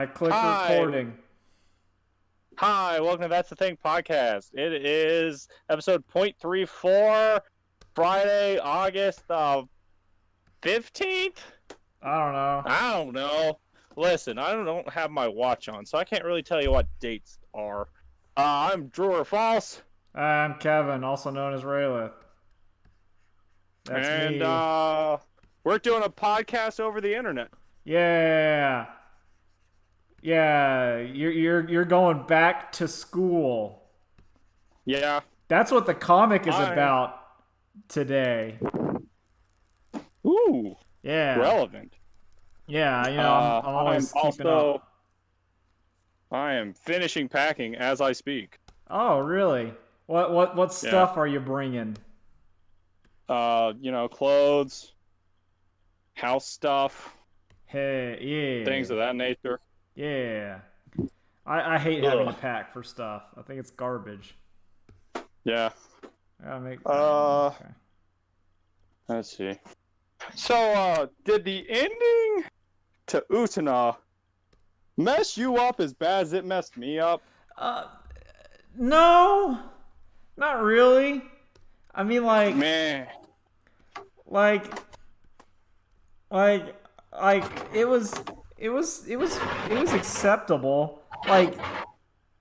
I clicked Hi. recording. Hi, welcome to That's the Thing podcast. It is episode .34, Friday, August 15th? I don't know. I don't know. Listen, I don't have my watch on, so I can't really tell you what dates are. I'm Drew False. I'm Kevin, also known as Raylith. That's and me. We're doing a podcast over the internet. Yeah. Yeah, you're going back to school. Yeah. That's what the comic is about today. Ooh. Yeah. Relevant. Yeah, I'm always keeping up. I am finishing packing as I speak. Oh, really? What stuff are you bringing? Clothes, house stuff, Hey, yeah. things of that nature. Yeah. I hate having to pack for stuff. I think it's garbage. Yeah. I gotta make. Okay. Let's see. So, did the ending to Utena mess you up as bad as it messed me up? No, not really. I mean, Man. like it was acceptable. Like,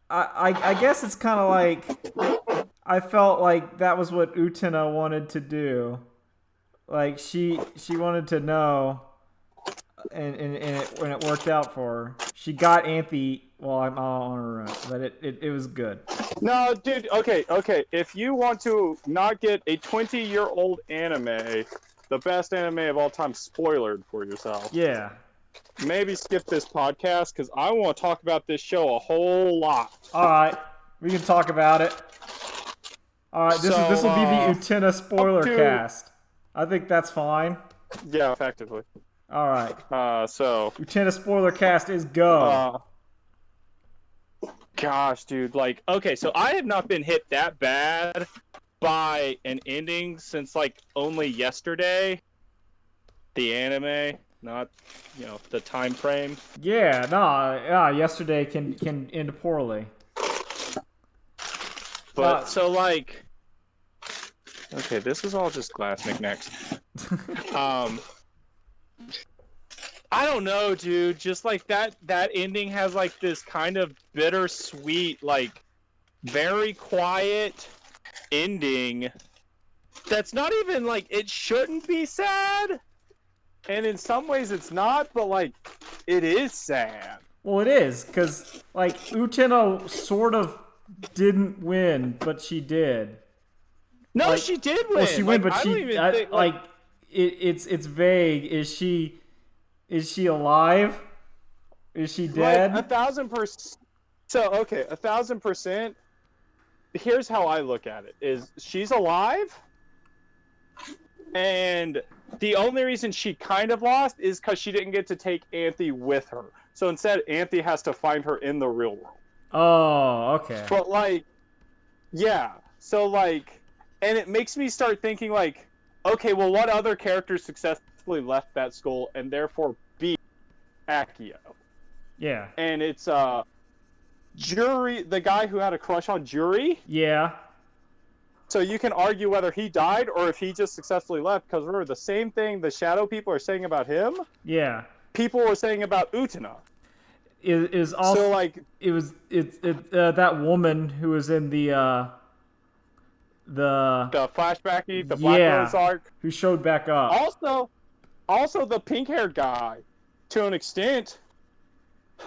I guess it's kind of like I felt like that was what Utena wanted to do. Like she wanted to know, and when it worked out for her, she got Anthe. Well, I'm all on her own, but it was good. No, dude. Okay. If you want to not get a 20-year-old anime, the best anime of all time, spoilered for yourself. Yeah. Maybe skip this podcast because I want to talk about this show a whole lot. All right, we can talk about it. All right, this will be the Utena spoiler cast. I think that's fine. Yeah, effectively. All right. So Utena spoiler cast is go. Gosh, dude. Okay, so I have not been hit that bad by an ending since only yesterday. The anime, not the time frame. Yeah, no, yesterday can end poorly. But okay, this is all just glass knickknacks. I don't know, dude. Just that ending has this kind of bittersweet, very quiet ending. That's not even it shouldn't be sad. And in some ways it's not, but it is sad. Well, it is, because Utena sort of didn't win, but she did. No, she did win. Well, she won, but it's vague. Is she alive? Is she dead? 1,000%. So, okay, 1,000%. Here's how I look at it: is she's alive, and the only reason she kind of lost is because she didn't get to take Anthe with her. So instead, Anthe has to find her in the real world. Oh, okay. But yeah. So and it makes me start thinking okay, well, what other characters successfully left that school and therefore beat Akio? Yeah. And it's Juri, the guy who had a crush on Juri. Yeah. So you can argue whether he died or if he just successfully left, because remember, the same thing the Shadow people are saying about him, yeah, people were saying about Utena. Is also it's that woman who was in the flashbacky, the Black Rose arc, who showed back up. Also the pink-haired guy, to an extent,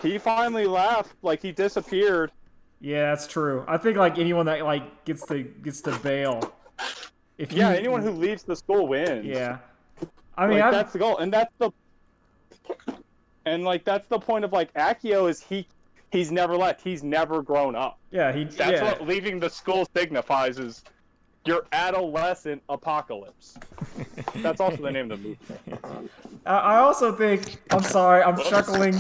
he finally left. He disappeared. Yeah, that's true. I think anyone that gets to bail. Anyone who leaves the school wins. Yeah, I mean that's the goal, and that's the point of Akio is he's never left. He's never grown up. Yeah, that's what leaving the school signifies, is your adolescent apocalypse. That's also the name of the movie. I also think, I'm sorry, I'm chuckling.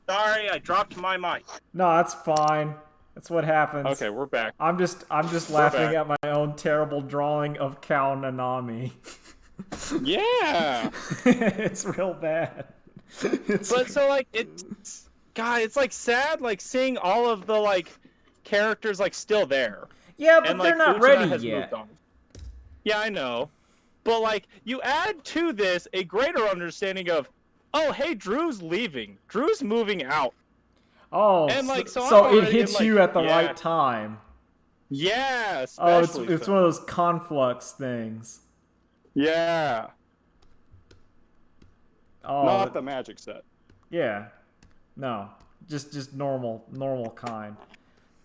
Sorry, I dropped my mic. No, that's fine. That's what happens. Okay, we're back. I'm just laughing at my own terrible drawing of Kao Nanami. Yeah. It's real bad. It's God, it's like sad, like seeing all of the like characters like still there. Yeah, but And they're like not Utena ready has yet. moved on. Yeah, I know. But like you add to this a greater understanding of, oh hey, Drew's leaving. Drew's moving out. Oh, And like so, so I'm it already hits like, you at the yeah, right time. Yeah, Oh, especially it's so. one of those conflux things. Yeah. Oh, Not the magic set. yeah. No, just normal kind.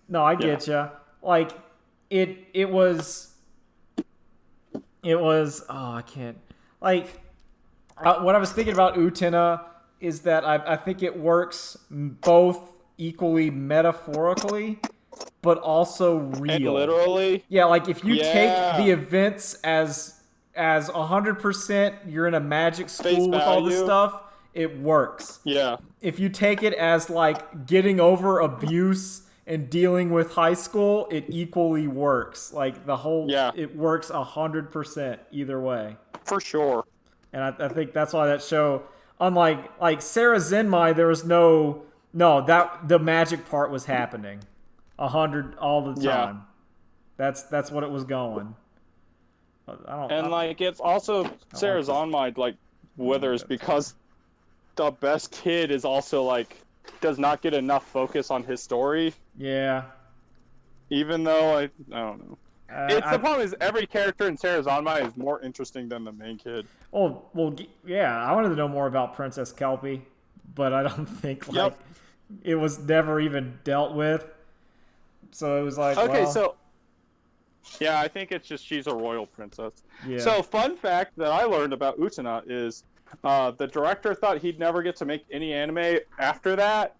No, I get ya. Like it was. Oh, I can't. Like what I was thinking about Utena is that I think it works both equally metaphorically, but also real. And literally. Yeah, like if you take Yeah. the events as 100%, you're in a magic Face school with all this value. stuff, it works. Yeah. If you take it as like getting over abuse and dealing with high school, it equally works. Like the whole, Yeah. it works 100% either way. For sure. And I think that's why that show, unlike like Sarah Zenmai, there was no that the magic part was happening 100 all the time. Yeah. That's what it was going. And like it's also Sarah's on my like withers because the best kid is also like does not get enough focus on his story. Yeah. Even though I don't know. The problem is every character in Sarah's on my is more interesting than the main kid. Well, yeah. I wanted to know more about Princess Kelpie, but I don't think like it was never even dealt with. So it was like, okay, well, so yeah, I think it's just she's a royal princess. yeah. So fun fact that I learned about Utena is the director thought he'd never get to make any anime after that.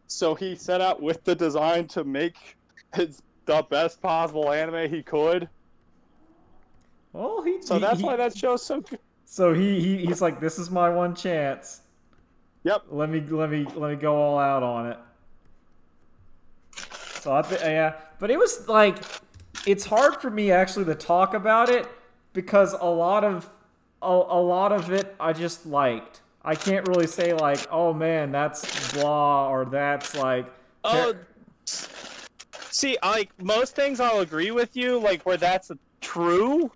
So he set out with the design to make the best possible anime he could. Well, that's why that show's so good. So he's like, this is my one chance. Yep. Let me go all out on it. So yeah, but it was like, it's hard for me actually to talk about it because a lot of it I just liked. I can't really say like, oh man, that's blah or that's like. Oh, see, like most things I'll agree with you, like where that's true,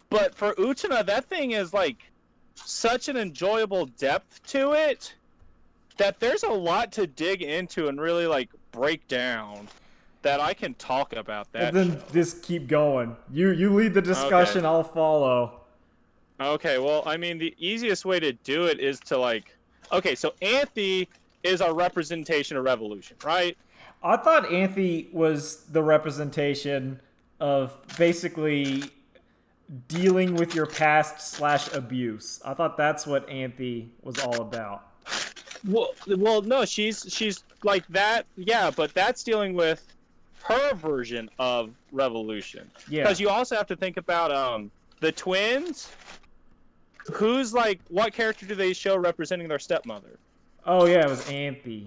but for Utena, that thing is like such an enjoyable depth to it that there's a lot to dig into and really like break down that I can talk about that. Well, then just keep going. You lead the discussion. Okay. I'll follow. Okay, well, I mean, the easiest way to do it is to like, okay, so Anthe is a representation of revolution, right? I thought Anthe was the representation of basically dealing with your past / abuse. I thought that's what Anthe was all about. Well, no, she's like that, yeah, but that's dealing with her version of revolution. Yeah. Because you also have to think about the twins. Who's like, what character do they show representing their stepmother? Oh yeah, it was Anthe.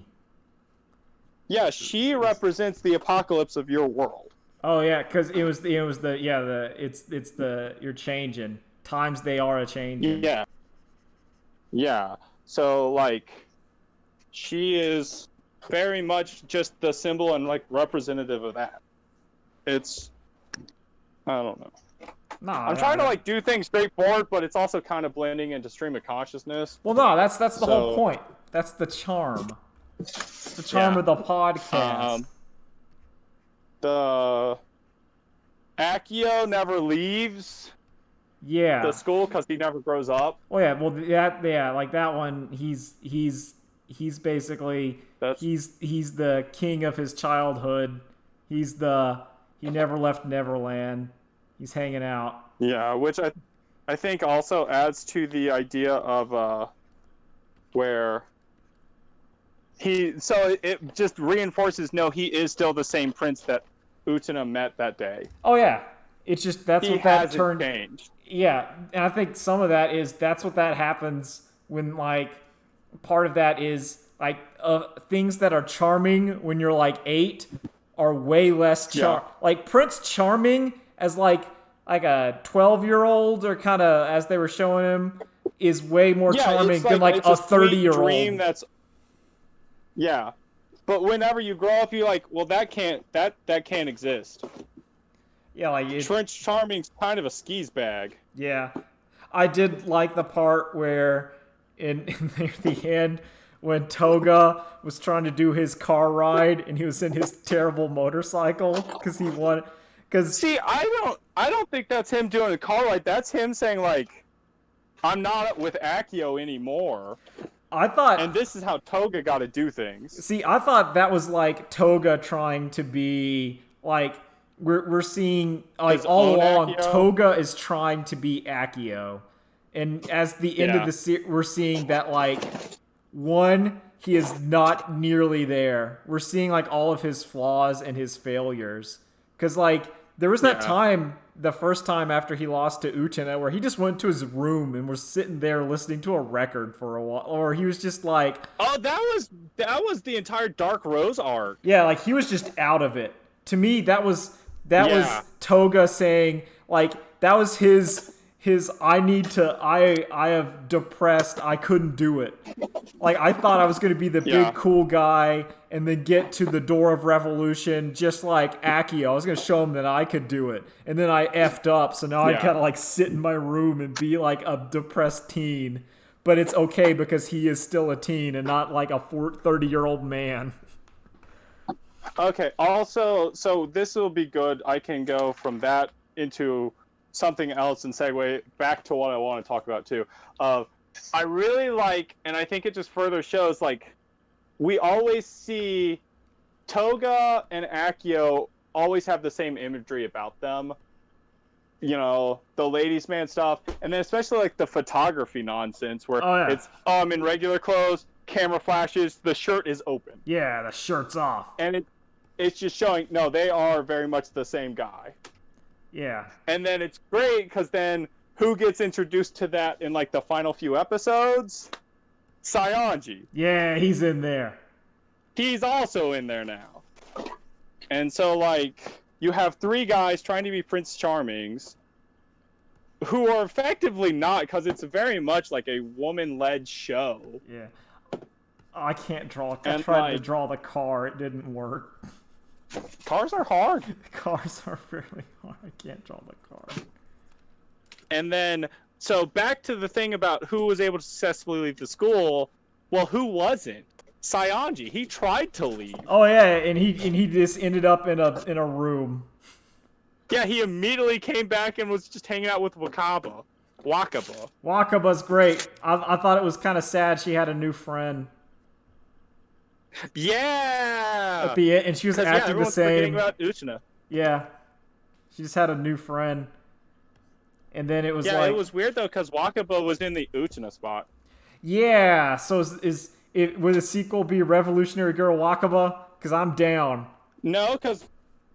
Yeah, she represents the apocalypse of your world. Oh yeah, because it's the you're changing times, they are a changing. Yeah. So like, she is very much just the symbol and like representative of that. It's, I don't know. I'm trying to like do things straightforward, but it's also kind of blending into stream of consciousness. Well, no, that's the whole point. That's the charm. It's the charm of the podcast. The Akio never leaves. Yeah. The school because he never grows up. Oh yeah, well like that one. He's basically he's the king of his childhood. He never left Neverland. He's hanging out. Yeah, which I think also adds to the idea of where it just reinforces he is still the same prince that Utena met that day. Oh yeah. It's just that's what that turned. Changed. Yeah, and I think some of that is that's what that happens when like part of that is like things that are charming when you're like 8 are way less like Prince Charming as like a 12-year-old or kind of as they were showing him is way more charming than like a 30-year-old. Yeah. But whenever you grow up, you're like, well, that can't exist. Yeah, like Prince Charming's kind of a skis bag. yeah. I did like the part where in near the end when Toga was trying to do his car ride and he was in his terrible motorcycle because he wanted because See, I don't think that's him doing a car ride. That's him saying like, I'm not with Akio anymore. I thought And this is how Toga got to do things. see I thought that was like Toga trying to be like we're seeing like His all own along Akio? Toga is trying to be Akio, and as the end of Yeah. the series we're seeing that like one he is not nearly there. We're seeing like all of his flaws and his failures because like there was that Yeah. time the first time after he lost to Utena where he just went to his room and was sitting there listening to a record for a while, or he was just like Oh, that was the entire Dark Rose arc. yeah, like he was just out of it. To me, that was Yeah. Toga saying like that was his I have depressed, I couldn't do it. Like I thought I was gonna be the Yeah. big cool guy and then get to the door of revolution just like Akio. I was gonna show him that I could do it. And then I effed up, so now I Yeah. gotta like sit in my room and be like a depressed teen. But it's okay because he is still a teen and not like a 30-year-old man. Okay. Also, so this will be good. I can go from that into something else and segue back to what I want to talk about too. I really like, and I think it just further shows like we always see Toga and Akio always have the same imagery about them. You know, the ladies' man stuff, and then especially like the photography nonsense where Oh, yeah. it's I'm in regular clothes, camera flashes, the shirt is open, Yeah, the shirt's off. and it's just showing no, they are very much the same guy. Yeah. And then it's great because then who gets introduced to that in like the final few episodes? Saionji. Yeah, he's in there. He's also in there now. And so like you have three guys trying to be Prince Charmings who are effectively not, because it's very much like a woman-led show. Yeah. I can't draw. I And, tried to like- draw the car. It didn't work. Cars are hard. The cars are really hard. I can't draw the car. And then, so back to the thing about who was able to successfully leave the school. Well, who wasn't? Saionji. He tried to leave. Oh yeah, and he just ended up in a room. Yeah, he immediately came back and was just hanging out with Wakaba. Wakaba's great. I thought it was kind of sad she had a new friend Yeah! at the end, and she was 'Cause, acting the everyone's forgetting same. about Uchina. Yeah, she just had a new friend, and then it was Yeah, like it was weird though, because Wakaba was in the Uchina spot. yeah. So would the sequel be Revolutionary Girl Wakaba? Because I'm down. No, because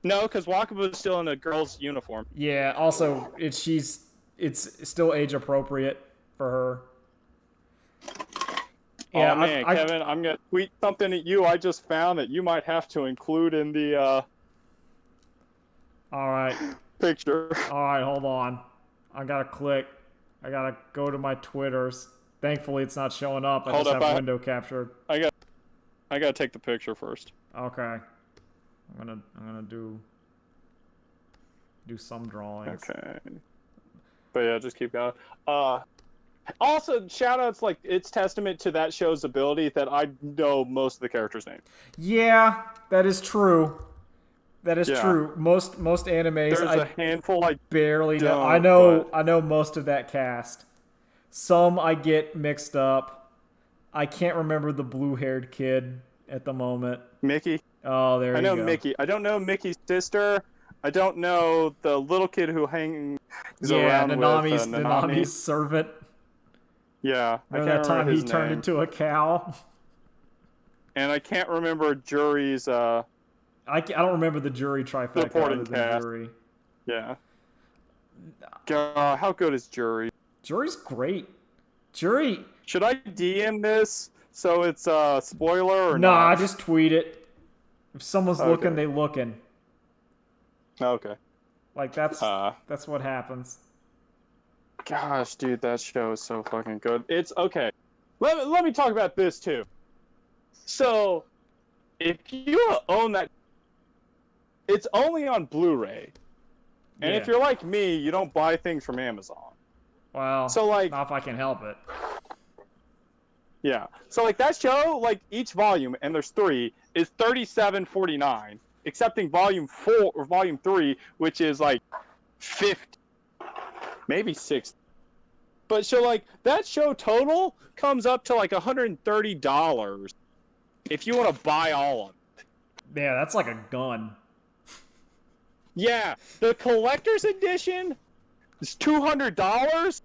Wakaba is still in a girl's uniform. Yeah. Also, it's still age appropriate for her. Yeah, Oh man, Kevin, I'm gonna tweet something at you I just found that you might have to include in the all right, picture. all right. Hold on. I gotta click. I gotta go to my Twitters. Thankfully, it's not showing up. I Hold just up, have I- window captured. I gotta take the picture first. Okay. I'm gonna do some drawings. Okay. But yeah, just keep going. Also, shoutouts, like, it's testament to that show's ability that I know most of the characters' names. Yeah, that is true. That is Yeah. true. Most animes There's I a handful I barely know. don't, I know most of that cast. Some I get mixed up. I can't remember the blue-haired kid at the moment. Mickey. Oh, there I you know go. Mickey. I don't know Mickey's sister. I don't know the little kid who hangs Yeah, around Nanami's with Nanami. Nanami's servant. Yeah, I Remember can't that time remember he his turned name. into a cow? And I can't remember Jury's. I don't remember the jury trifecta Supporting other than cast. jury. Yeah. God, how good is Jury? Jury's great. Jury, Should I DM this so it's a spoiler or nah, not? just tweet it. If someone's Okay. looking, they looking. Okay. Like that's what happens. Gosh, dude, that show is so fucking good. It's okay. Let me talk about this too. So, if you own that, it's only on Blu-ray. And if Yeah. you're like me, you don't buy things from Amazon. Well, So, like, not if I can help it. yeah. So, like, that show, like, each volume, and there's 3, is $37.49, excepting volume 4 or volume 3, which is like 50, maybe 60. But so, like, that show total comes up to like $130 if you want to buy all of it. Yeah, that's like a gun. Yeah, the collector's edition is $200.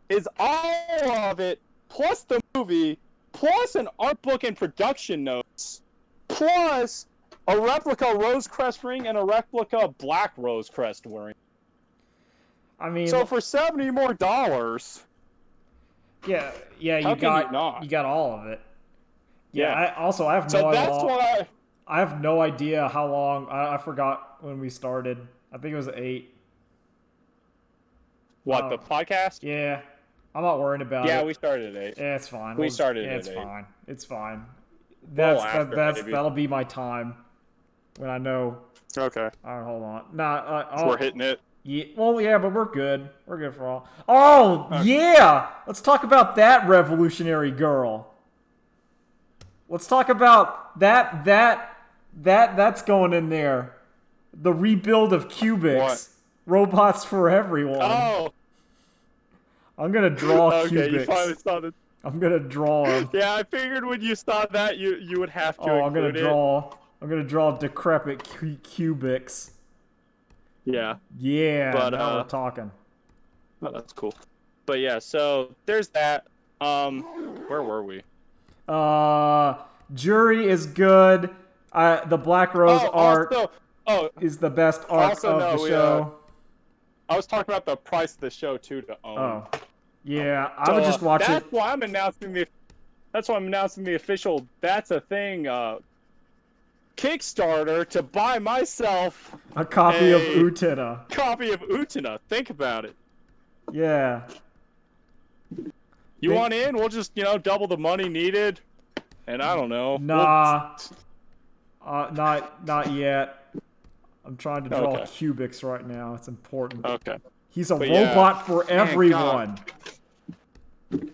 Is all of it, plus the movie, plus an art book and production notes, plus a replica Rosecrest ring and a replica Black Rosecrest ring. I mean, So for $70 more, yeah, How you can got you not? you got all of it. Yeah. Yeah. I have so no that's idea. why. I have no idea how long. I forgot when we started. I think it was 8. What, Oh. the podcast? Yeah, I'm not worried about it. Yeah, we started at 8. Yeah, it's fine. We started Yeah, at it's 8. fine. It's fine. Well, That's after, maybe. that'll be my time when I know. Okay. All right, hold on. Nah, We're hitting it. Yeah, well, yeah, but we're good. We're good for all. Oh, Okay. yeah! Let's talk about that revolutionary girl. Let's talk about that's going in there. The rebuild of Cubics. What? Robots for everyone. Oh, I'm gonna draw okay. You Cubics. finally saw the. I'm gonna draw them. Yeah, I figured when you saw that, you would have to. Oh, I'm gonna include it. draw. I'm gonna draw decrepit Cubics. Yeah, Yeah, But, now we're talking. oh, that's cool. But yeah, so there's that. Where were we? Jury is good. The Black Rose art Also, is the best art Also, of no, the we, show. I was talking about the price of the show too to own. Oh, yeah, I So, would just watch that's it. why I'm announcing the. That's why I'm announcing the official. That's a thing. Kickstarter to buy myself A copy of Hey. Utena. copy of Utena. Think about it. Yeah. You Think- want in? We'll just double the money needed, and I don't know. Nah. Not yet. I'm trying to draw Okay. Cubics right now. It's important. Okay. He's a But yeah. robot for everyone.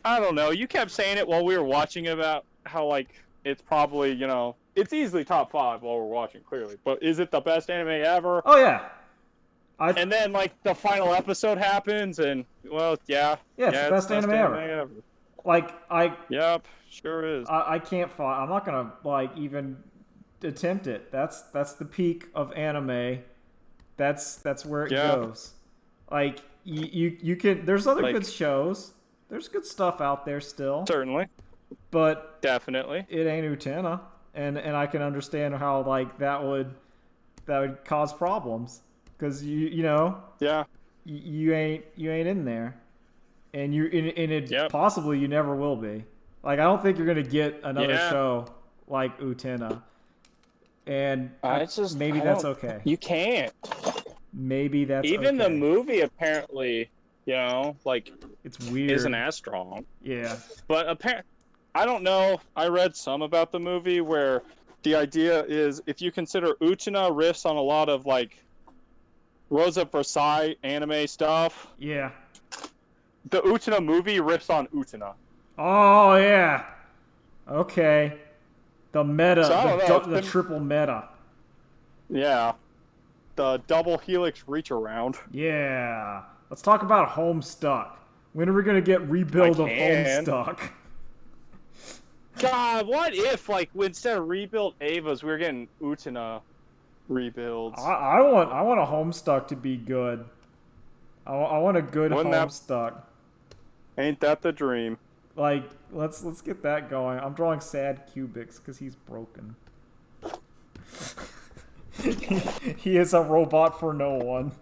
I don't know. You kept saying it while we were watching about how like it's probably it's easily top 5 while we're watching clearly. But is it the best anime ever? Oh yeah. And then like the final episode happens, and well, yeah. Yeah, it's the best anime ever. Like Yep, sure is. I can't find. I'm not gonna like even attempt it. That's the peak of anime. That's where it Yeah. goes. Like you can. There's other Like- good shows. There's good stuff out there still, Certainly, but definitely. it ain't Utena, and I can understand how like that would cause problems because Yeah, you ain't in there, and it Yep. possibly you never will be. Like I don't think you're gonna get another Yeah. show like Utena, and it's just maybe I that's don't- okay. You can't. Maybe that's Even the okay. movie apparently, like It's weird. isn't as strong. Yeah. But I don't know. I read some about the movie where the idea is if you consider Utena riffs on a lot of like Rosa Versailles anime stuff, Yeah. the Utena movie riffs on Utena. Oh yeah. Okay. The meta, So, I don't know, the triple meta. Yeah. The double helix reach around. Yeah. Let's talk about Homestuck. When are we gonna get rebuild of can. Homestuck? God, what if like instead of rebuild Avas, we were getting Utena rebuilds? I want a Homestuck to be good. I want a good Wouldn't that- Homestuck. Ain't that the dream? Like let's get that going. I'm drawing sad Cubics because he's broken. He is a robot for no one.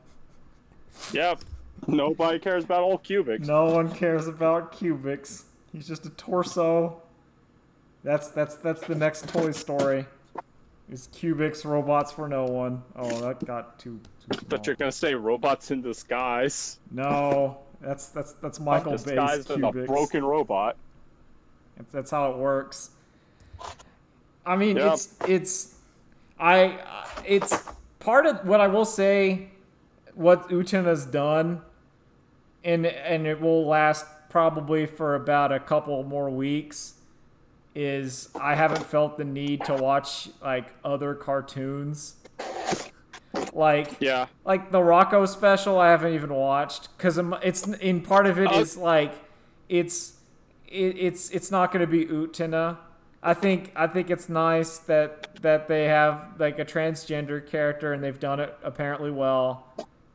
Yep. Nobody cares about old cubics. No one cares about Cubics. He's just a torso. That's the next Toy Story. Is Cubics robots for no one? Oh, that got too small. But you're gonna say robots in disguise. No, that's Michael Bay's Disguised as a Cubics. broken robot. That's how it works. I mean, Yep. it's part of what I will say. What Utena's done, and it will last probably for about a couple more weeks. Is I haven't felt the need to watch like other cartoons, like Yeah. like the Rocco special. I haven't even watched because it's in part of it is like it's it's not going to be Utena. I think it's nice that they have like a transgender character and they've done it apparently well.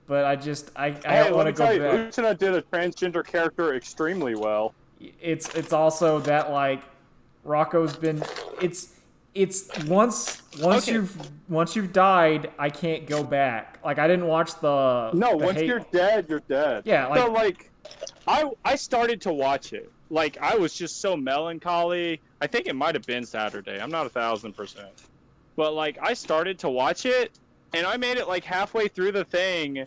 But I Hey, don't let want me to tell go you, back. Utena did a transgender character extremely well. It's also that like Rocco's been it's Okay. once you've died, I can't go back. Like I didn't watch No, the once hate. you're dead, you're dead. Yeah, So like like, I started to watch it. Like I was just so melancholy. I think it might have been Saturday. I'm not 1,000%. But like I started to watch it, and I made it like halfway through the thing,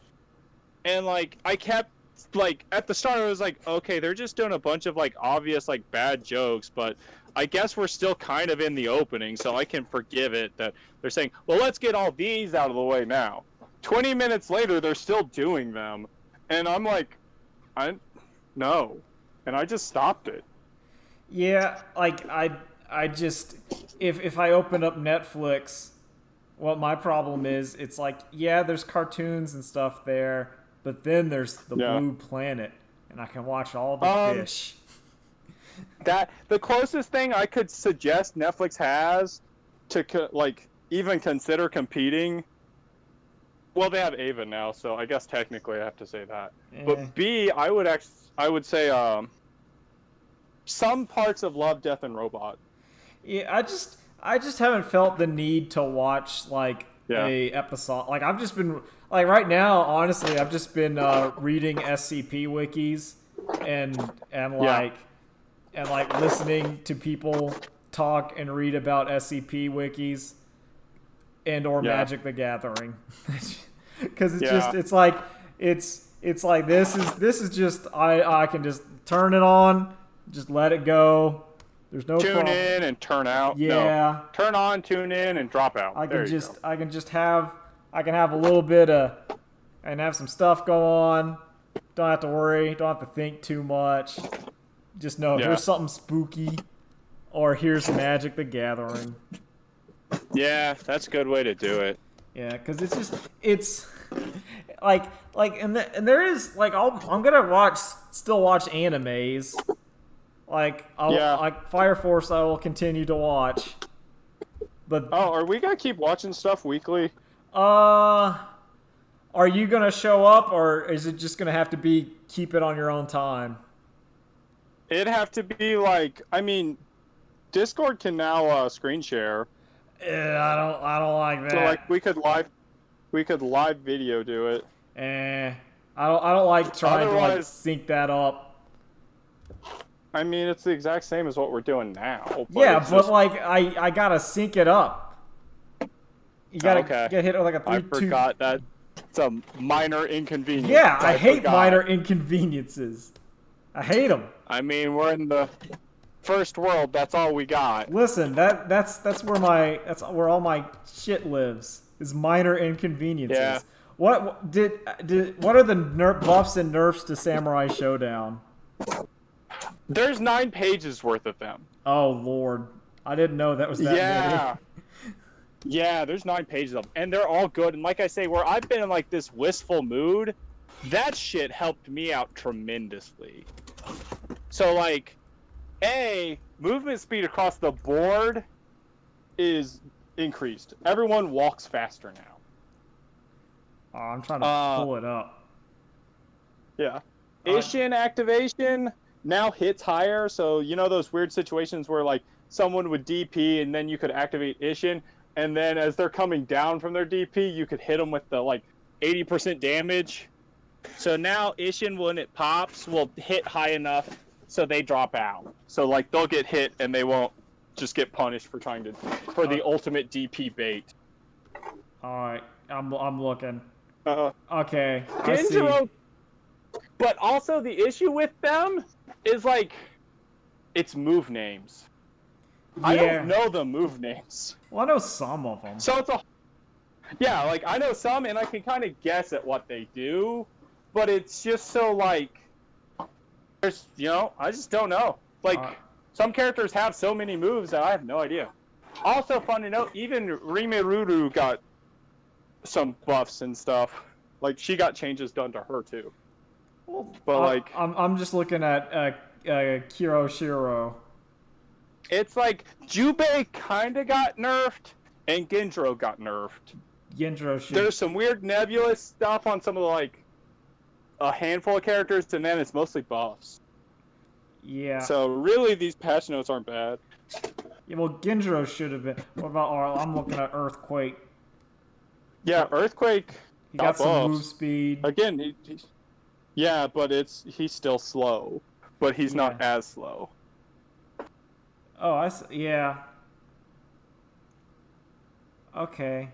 and like I kept like at the start I was like, okay, they're just doing a bunch of like obvious like bad jokes, but I guess we're still kind of in the opening, so I can forgive it that they're saying, well, let's get all these out of the way now. 20 minutes later, they're still doing them, and I'm like, no, and I just stopped it. yeah, like I just if I open up Netflix, what my problem is, it's like yeah, there's cartoons and stuff there, but then there's the Yeah. Blue Planet, and I can watch all the Um, fish. That the closest thing I could suggest Netflix has to like even consider competing. Well, they have Ava now, so I guess technically I have to say that. Eh. But B, I would say some parts of Love, Death, and Robot. Yeah, I just haven't felt the need to watch like Yeah. a episode. Like I've just been like right now, honestly, I've just been reading SCP wikis and Yeah. and like listening to people talk and read about SCP wikis and or Yeah. Magic the Gathering. Cuz it's Yeah. just it's like this is just I can just turn it on, just let it go. There's no Tune problem. in and turn out. Yeah. No. Turn on, tune in, and drop out. I There can you just go. I can just have I can have a little bit of and have some stuff go on. Don't have to worry. Don't have to think too much. Just know Yeah. here's something spooky, or here's Magic the Gathering. Yeah, that's a good way to do it. Yeah, because it's and there is like I'm gonna still watch animes. Like Yeah. like Fire Force I will continue to watch. But Oh, are we gonna keep watching stuff weekly? are you gonna show up or is it just gonna have to be keep it on your own time? It'd have to be like, I mean, Discord can now screen share, I don't like that. so like we could live video do it. I don't like trying to like Otherwise- sync that up. I mean, it's the exact same as what we're doing now. But Yeah, it's but just- like I gotta sync it up. You gotta Okay. get hit with like a I 3-2. forgot that it's a minor inconvenience. Yeah, I hate forgot. minor inconveniences. I hate them. I mean, we're in the first world. That's all we got. Listen, that's where all my shit lives is minor inconveniences. Yeah. What what are the buffs and nerfs to Samurai Showdown? There's 9 pages worth of them. Oh Lord, I didn't know that was that Yeah. many. Yeah, there's 9 pages of them, and they're all good. And like I say, where I've been in like this wistful mood, that shit helped me out tremendously. So like, movement speed across the board is increased. Everyone walks faster now. Oh, I'm trying to pull it up. Yeah. Ishin activation now hits higher, so you know those weird situations where like someone would DP and then you could activate Ishin, and then as they're coming down from their DP, you could hit them with the like 80% damage. So now Ishin, when it pops, will hit high enough so they drop out. So like they'll get hit and they won't just get punished for trying to the ultimate DP bait. All right, I'm looking. Uh, Okay, I see. Genjiro, but also the issue with them is like it's move names. I Yeah. don't know the move names. Well, I know some of them. So it's a yeah, like I know some and I can kind of guess at what they do, but it's just so like there's I just don't know. Like some characters have so many moves that I have no idea. Also fun to note, even Rimururu got some buffs and stuff. Like she got changes done to her too. Well, But like I'm just looking at Kiroshiro. it's like Jubei kind of got nerfed and Gendro got nerfed. Gendro should. There's some weird nebulous stuff on some of the like a handful of characters, and then it's mostly buffs. Yeah. So really, these patch notes aren't bad. Yeah, well, Gendro should have been. What about Arl? I'm looking at Earthquake. Yeah, Earthquake. He got some buffs. move speed. Again, yeah, but he's still slow, but he's not as slow. Oh, yeah. Okay.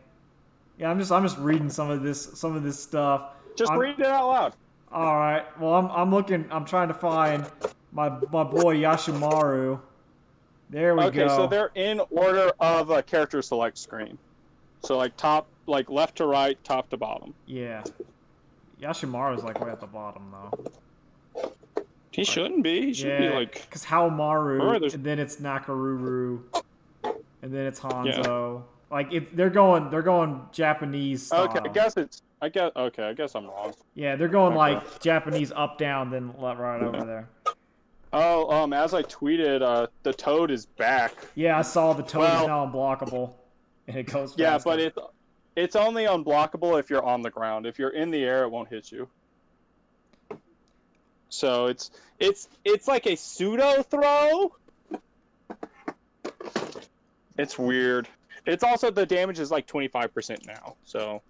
Yeah, I'm just reading some of this stuff. Just read it out loud. All right. Well, I'm looking. I'm trying to find my boy Yashimaru. There we go. Okay, so they're in order of a character select screen. So like left to right, top to bottom. Yeah. Yashimaru's like way at the bottom though. He shouldn't be. He should be like. Because Haomaru, and then it's Nakaruru, and then it's Hanzo. Yeah. Like they're going Japanese style. Okay, I guess I'm wrong. Yeah, they're going like Japanese up down, then right over there. Oh, as I tweeted, the Toad is back. Yeah, I saw the Toad is now unblockable, and it goes faster. Yeah, but it's only unblockable if you're on the ground. If you're in the air, it won't hit you. So it's like a pseudo throw. It's weird. It's also the damage is like 25% now. So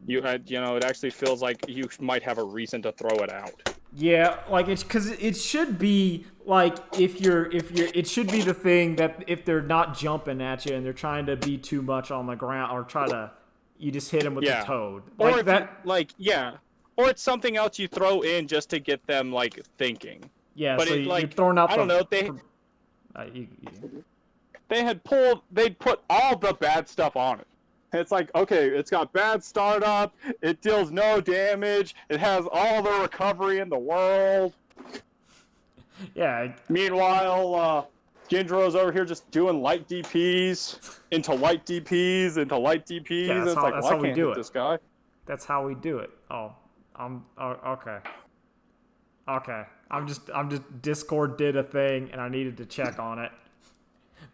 it actually feels like you might have a reason to throw it out. Yeah, like it's because it should be like if you're it should be the thing that if they're not jumping at you and they're trying to be too much on the ground or you just hit them with the Toad or or it's something else you throw in just to get them like thinking. Yeah, but so you're throwing out. I don't know. They'd put all the bad stuff on it. It's like, okay, it's got bad startup, it deals no damage, it has all the recovery in the world. Yeah. Meanwhile, Gendro's over here just doing light DPs into light DPs into light DPs. Yeah, it's like, well, I can't hit this guy. That's how we do it. Okay. Okay. I'm just Discord did a thing and I needed to check on it.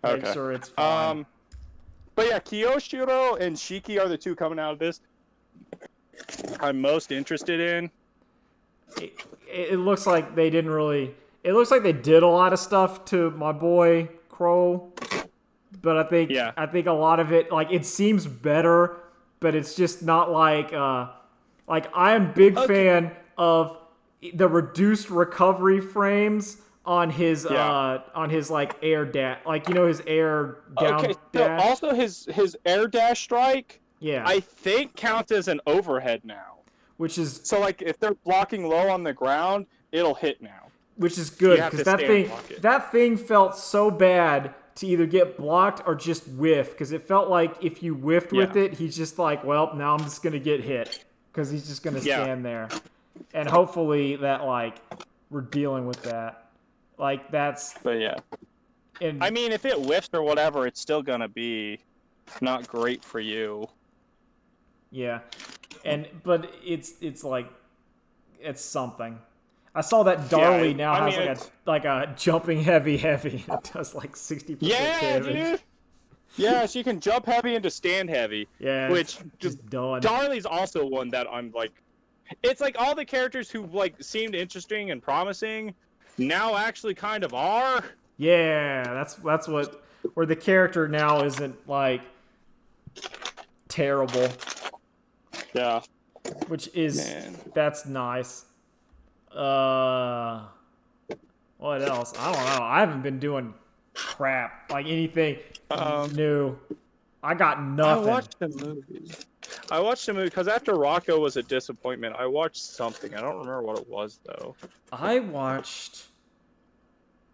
Make sure it's fine. But yeah, Kiyoshiro and Shiki are the two coming out of this I'm most interested in. It looks like they didn't really. It looks like they did a lot of stuff to my boy Crow, but I think a lot of it, like, it seems better, but it's just not like I am big fan of the reduced recovery frames on his like air dash, like, his air down dash. So also his air dash strike, I think counts as an overhead now. Which is so like if they're blocking low on the ground, it'll hit now. Which is good because that thing felt so bad to either get blocked or just whiff, because it felt like if you whiffed with it, he's just like, well, now I'm just gonna get hit because he's just gonna stand there, and hopefully that like we're dealing with that. Like that's. But yeah. And I mean, if it whiffs or whatever, it's still gonna be not great for you. Yeah, but it's like it's something. I saw that Darlie now has like a jumping heavy. It does like 60% damage. Dude. Yeah, so you can jump heavy into stand heavy. Yeah, which just done. Darlie's also one that I'm like. It's like all the characters who like seemed interesting and promising now actually kind of are. Yeah, that's what where the character now isn't like terrible. Yeah. Which is that's nice. What else? I don't know. I haven't been doing crap like anything new. I got nothing. I watched the movie because after Rocco was a disappointment. I watched something. I don't remember what it was though. I watched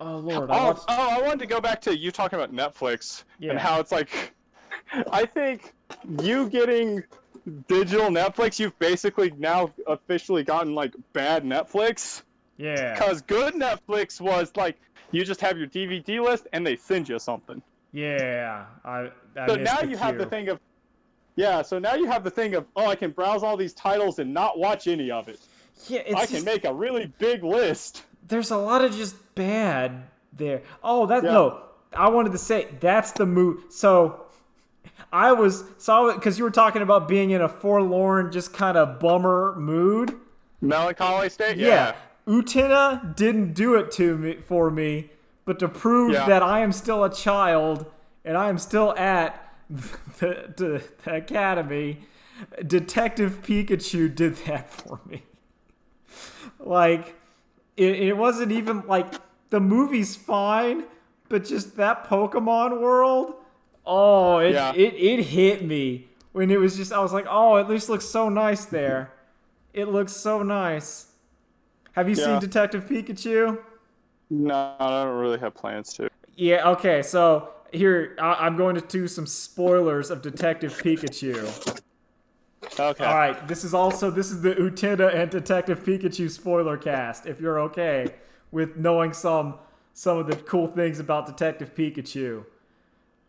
Oh Lord, I wanted to go back to you talking about Netflix Yeah. and how it's like, I think you getting digital Netflix, you've basically now officially gotten like bad Netflix. Yeah. Because good Netflix was like, you just have your DVD list and they send you something. Yeah. I So missed now the you have the cue. thing of, yeah, so now you have the thing of, oh, I can browse all these titles and not watch any of it. Yeah, it's I just can make a really big list. there's a lot of just bad there. Oh, that's Yeah. no. I wanted to say that's the move. So I was because you were talking about being in a forlorn, just kind of bummer mood. Melancholy State? Yeah, Utena didn't do it to me for me, but to prove Yeah. that I am still a child and I am still at the academy, Detective Pikachu did that for me. Like, it wasn't even like the movie's fine, but just that Pokemon world, oh, Yeah. it hit me when it was just I was like, oh, it just looks so nice there. It looks so nice. Have you seen Yeah. Detective Pikachu? No, I don't really have plans to. Yeah. Okay. So here I'm going to do some spoilers of Detective Pikachu. Okay. All right, this is the Utena and Detective Pikachu spoiler cast. If you're okay with knowing some of the cool things about Detective Pikachu,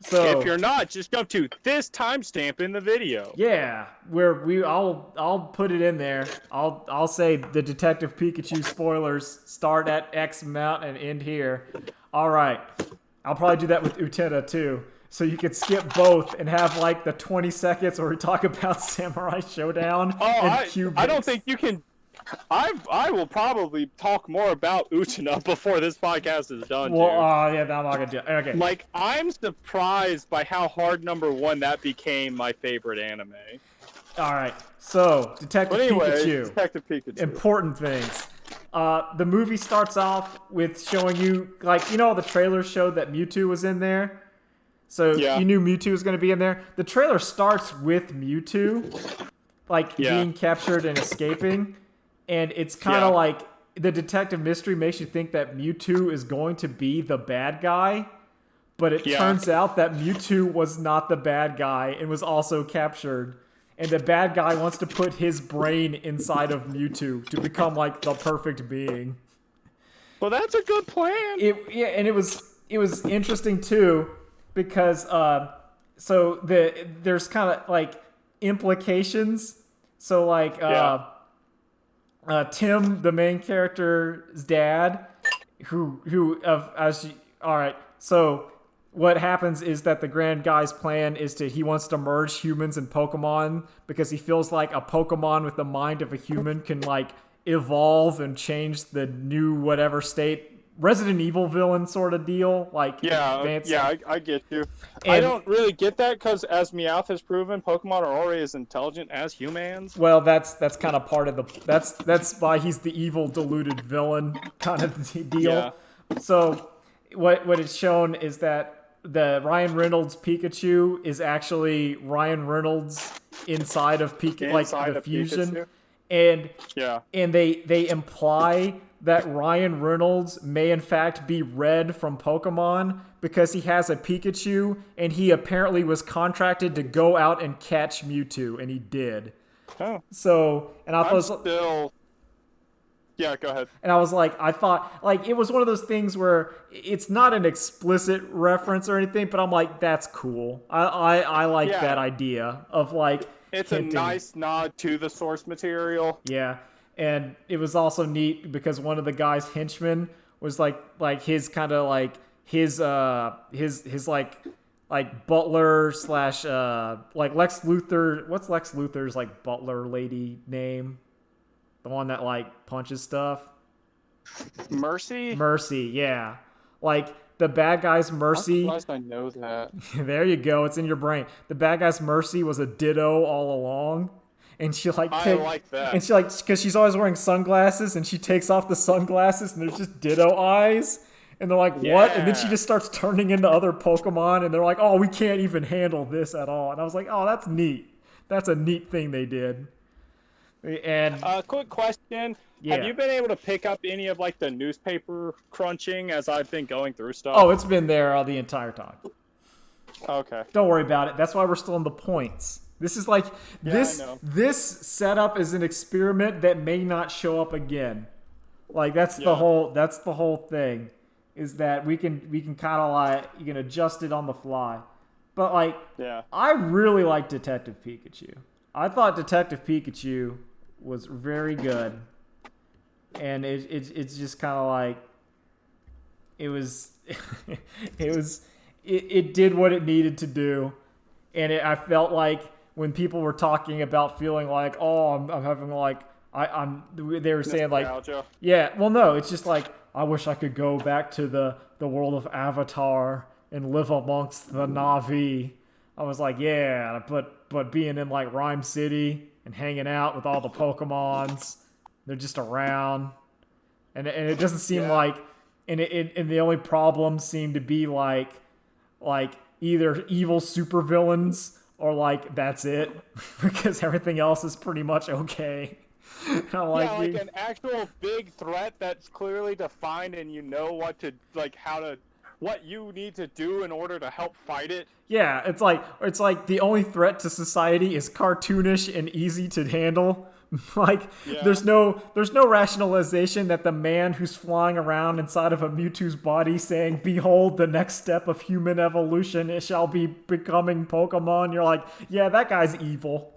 so If you're not, just jump to this timestamp in the video. yeah, I'll put it in there. I'll say the Detective Pikachu spoilers start at X amount and end here. All right, I'll probably do that with Utena too. So you could skip both and have like the 20 seconds where we talk about Samurai Showdown and I don't think you can. I will probably talk more about Utena before this podcast is done, Well, dude. yeah, no, I'm not gonna do it. Okay. Like, I'm surprised by how hard #1 that became my favorite anime. All right. So, Detective But anyway, Pikachu. Detective Pikachu. Important things. The movie starts off with showing you, like, the trailer showed that Mewtwo was in there. So Yeah. you knew Mewtwo was going to be in there. The trailer starts with Mewtwo, like, Yeah. being captured and escaping. And it's kind of Yeah. like the detective mystery makes you think that Mewtwo is going to be the bad guy. But it Yeah. turns out that Mewtwo was not the bad guy and was also captured. And the bad guy wants to put his brain inside of Mewtwo to become like the perfect being. Well, that's a good plan. And it was interesting too because so there's kind of like implications. So like Tim, the main character's dad, all right. So what happens is that the Grand Guy's plan is he wants to merge humans and Pokemon because he feels like a Pokemon with the mind of a human can like evolve and change the new whatever state. Resident Evil villain sort of deal, like advanced. I get you. And- I don't really get that because, as Meowth has proven, Pokemon are already as intelligent as humans. Well, that's kind of part of the that's why he's the evil deluded villain kind of deal. Yeah. So what it's shown is that the Ryan Reynolds Pikachu is actually Ryan Reynolds inside of Inside the of fusion, Pikachu? and Yeah. they imply that Ryan Reynolds may in fact be Red from Pokemon because he has a Pikachu and he apparently was contracted to go out and catch Mewtwo, and he did. Oh. So, and I I'm thought, still. Yeah, go ahead. and I was like, I thought, like, it was one of those things where it's not an explicit reference or anything, but I'm like, that's cool. I like Yeah. that idea of like, It's hinting. a nice nod to the source material. Yeah, and it was also neat because one of the guy's henchmen was like his kind of like his like butler slash like Lex Luthor. What's Lex Luthor's like butler lady name? The one that like punches stuff. Mercy? Mercy, yeah. Like the bad guy's Mercy. I'm surprised I know that. There you go. It's in your brain. The bad guy's Mercy was a Ditto all along. And she like I like that. And she like because she's always wearing sunglasses, and she takes off the sunglasses, and they're just Ditto eyes, and they're like, what? And then she Yeah. just starts turning into other Pokemon, and they're like, oh, we can't even handle this at all. And I was like, oh, that's neat. That's a neat thing they did. And Quick question: yeah. Have you been able to pick up any of like the newspaper crunching as I've been going through stuff? Oh, it's been there the entire time. Okay. Don't worry about it. That's why we're still in the points. This is like I know. this setup is an experiment that may not show up again. Like that's Yeah. the whole thing, is that we can kind of like, you can adjust it on the fly. But like, Yeah. I really like Detective Pikachu. I thought Detective Pikachu was very good, and it's just kind of like, it was it did what it needed to do, and I felt like when people were talking about feeling like, oh, I'm having like, they were saying like, Nostalgia. yeah, well, no, it's just like, I wish I could go back to the world of Avatar and live amongst the Na'vi. I was like, yeah, but being in like Rhyme City and hanging out with all the Pokemons, they're just around, and it doesn't seem Yeah. like, and the only problem seemed to be like either evil supervillains or like that's it, because everything else is pretty much okay. I'm like, Yeah, like dude. an actual big threat that's clearly defined, and you know what to like, what you need to do in order to help fight it. Yeah, it's like the only threat to society is cartoonish and easy to handle. Like, Yeah. there's no rationalization that the man who's flying around inside of a Mewtwo's body saying, "Behold, the next step of human evolution, it shall be becoming Pokemon." You're like, yeah, that guy's evil.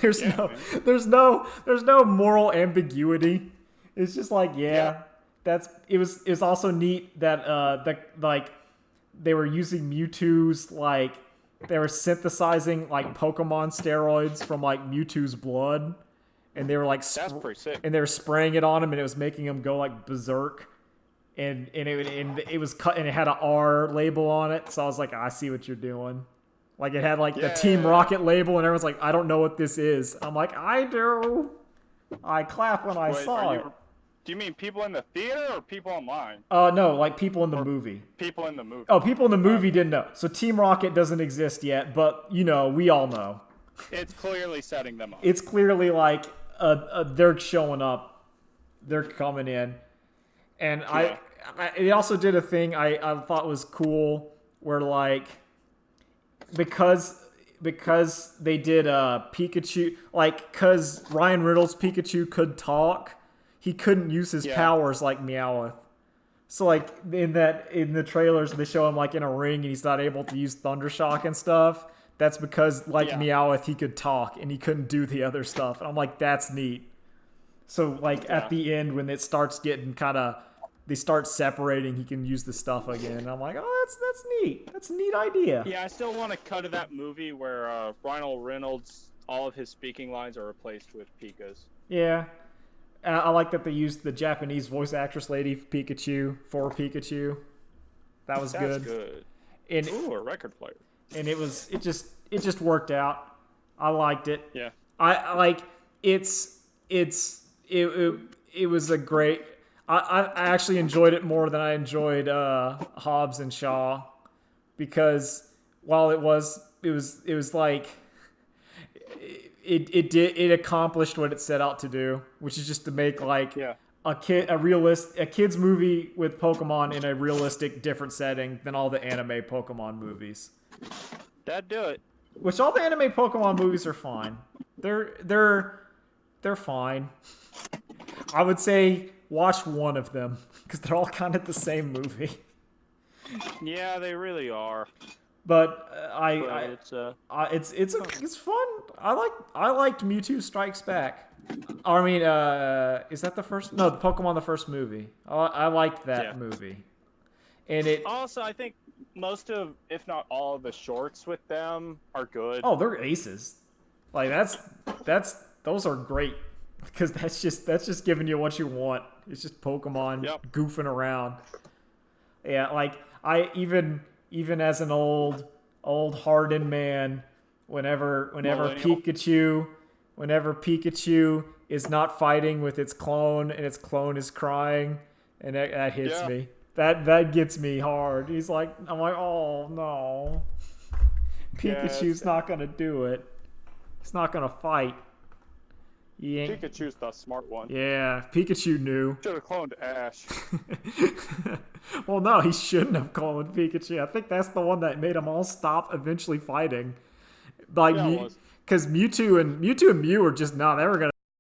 there's Yeah, no man. there's no moral ambiguity. It's just like, yeah. Yeah. It was also neat that like they were using Mewtwo's, like, they were synthesizing like Pokemon steroids from like Mewtwo's blood, and they were like That's pretty sick. and they were spraying it on him, and it was making him go like berserk, and it was cut, and it had an R label on it. So I was like, I see what you're doing. Like, it had like the Team Yeah. Rocket label, and everyone's like, I don't know what this is. I'm like, I do. I clap when I Wait, saw it. do you mean people in the theater or people online? No, like people in the movie. People in the movie. Oh, people in the movie didn't know. So Team Rocket doesn't exist yet, but you know, we all know. It's clearly setting them up. It's clearly like they're showing up, they're coming in, and Yeah. it also did a thing I thought was cool, where like, because they did Pikachu, like, because Ryan Reynolds' Pikachu could talk, he couldn't use his Yeah. powers like Meowth. So like in the trailers, they show him like in a ring and he's not able to use Thundershock and stuff. That's because like Yeah. Meowth, he could talk and he couldn't do the other stuff. And I'm like, that's neat. So like Yeah. at the end, when it starts getting they start separating, he can use the stuff again. And I'm like, oh, that's neat. That's a neat idea. Yeah, I still want a cut of that movie where Ryan Reynolds, all of his speaking lines are replaced with Pika's. Yeah. I like that they used the Japanese voice actress lady Pikachu for Pikachu. That was That's good. good. And Ooh, a record player. and it just worked out. I liked it. Yeah. I like it was a great. I actually enjoyed it more than I enjoyed Hobbs and Shaw, because while it was like it accomplished what it set out to do, which is just to make like Yeah. a kid's movie with Pokemon in a realistic different setting than all the anime Pokemon movies. That'd do it. Which all the anime Pokemon movies are fine. They're fine. I would say watch one of them, because they're all kind of the same movie. Yeah, they really are. But But it's fun. I liked Mewtwo Strikes Back. I mean, is that the first? No, the Pokemon the first movie. I liked that Yeah. movie, and it. also, I think most of, if not all of the shorts with them are good. Oh, they're aces. Like those are great, because that's just giving you what you want. It's just Pokemon Yep. goofing around. Yeah, like I even as an old hardened man, whenever Millennial. Pikachu is not fighting with its clone and its clone is crying, and that hits Yeah. me. That gets me hard. I'm like, oh no. Yeah, Pikachu's not gonna do it. He's not gonna fight. He ain't. Pikachu's the smart one. Yeah, Pikachu knew. Should have cloned Ash. Well, no, he shouldn't have cloned Pikachu. I think that's the one that made them all stop eventually fighting. Like, Yeah, it was. because Mewtwo and Mew were just not ever gonna